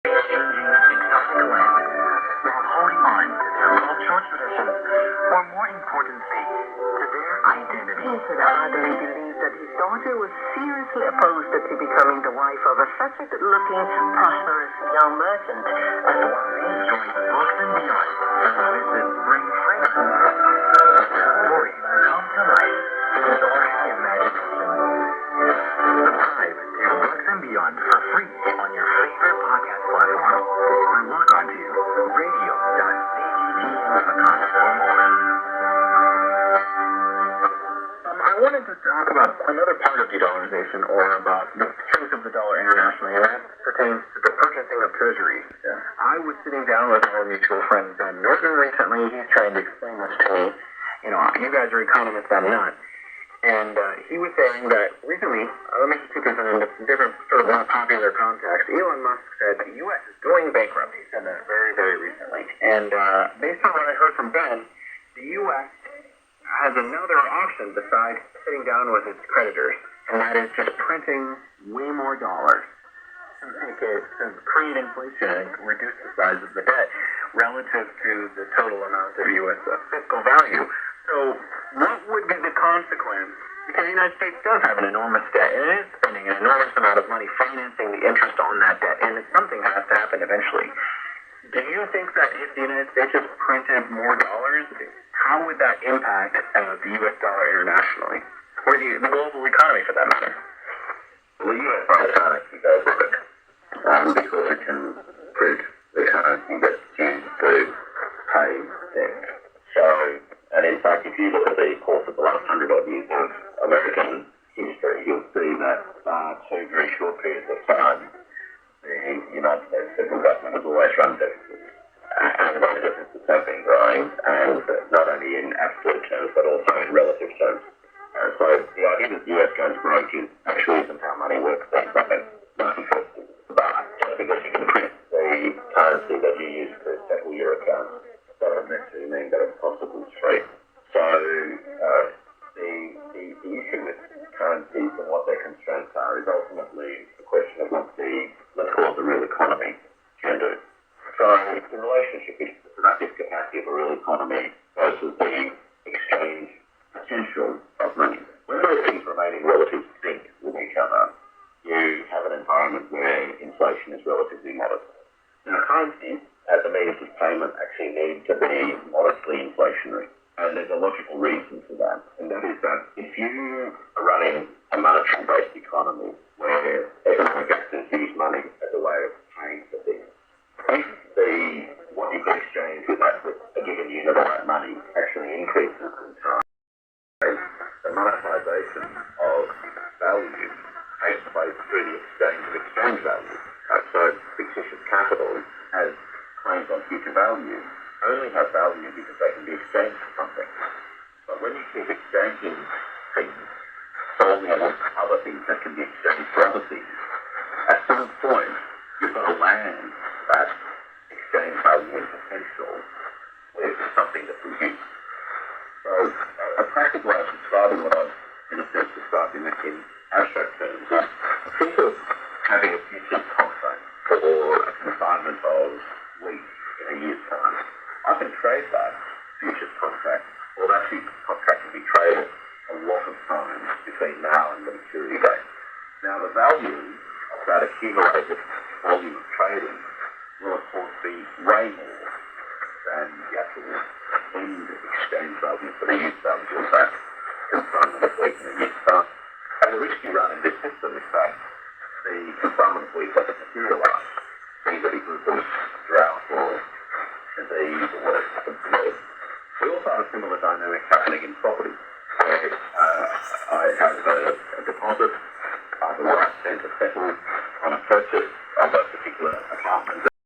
exchanging exotic land while holding on to their cultural traditions, or more importantly, to their identity. He could hardly believe that his daughter was seriously opposed to becoming the wife of such a good-looking, prosperous young merchant as the one They joined Books and Beyond as a visit bring fragrance. Stories come to life in your imagination. Subscribe to Books and Beyond for free on your favorite podcast platform or log on to radio.bgt.com for more. I wanted to talk about another part of de-dollarization, or about the strength of the dollar internationally, and that pertains to the purchasing of treasuries. Yeah. I was sitting down with our mutual friend Ben Norton recently. He's trying to explain this to me. You know, you guys are economists, I'm not. And he was saying that recently, let me put this in a different sort of more popular context. Elon Musk said the U.S. is going bankrupt. He said that very, very recently. And based on what I heard from Ben, the U.S. has another option besides sitting down with its creditors, and that is just printing way more dollars to create inflation and reduce the size of the debt relative to the total amount of U.S. Fiscal value. So what would be the consequence? Because the United States does have an enormous debt, and it is spending an enormous amount of money financing the interest on that debt, and something has to happen eventually. Do you think that if the United States just printed more dollars, how would that impact the U.S. dollar internationally? Or the global economy, for that matter? Well, the US dollar can't actually go broke because it can print the currency that's used to pay debt. So, and in fact, if you look at the course of the last 100-odd years of American history, you'll see that two very short periods of time, the United States federal government has always run deficits. And the deficits have been growing, and not only in absolute terms, but also in relative terms. So the idea that the US goes broke is actually isn't how money works. That's something manifested. But just because you can print the currency that you use to settle your accounts doesn't necessarily mean that it's possible-free. So the issue with currencies and what their constraints are is ultimately a question of what let's call it the real economy can do. So the relationship is the productive capacity of a real economy versus the exchange potential of money. When those things remain in relative sync with each other, you have an environment where inflation is relatively modest. Now, currencies as a means of payment actually need to be modestly inflationary. And there's a logical reason for that. And that is that if you are running a monetary-based economy where economic actors use money as a way of paying for things, if what you can exchange with a given unit of that money actually increases in time, the monetization of value takes place through the exchange of exchange value. So fictitious capital has claims on future value only have value because they can be exchanged for something. But when you keep exchanging things solely against other things that can be exchanged for other things, at some point you've got to land that exchange value and potential with something that we use. So a practical way of describing what I've in a sense described in abstract terms is think of having a futures contract or a consignment of wheat in a year's time. I can trade that futures contract, or that futures contract can be traded a lot of time between now and the maturity date. Now the value of that accumulated volume of trading will of course be way more than the actual end exchange value for the use value of that consignment of wheat in a year's time. And the risk you run in this system is that the consignment of wheat doesn't materialise, either because of drought or disease or whatever happens to it. We also have a similar dynamic happening in property, where I have a deposit, the right then to settle on a purchase of a particular apartment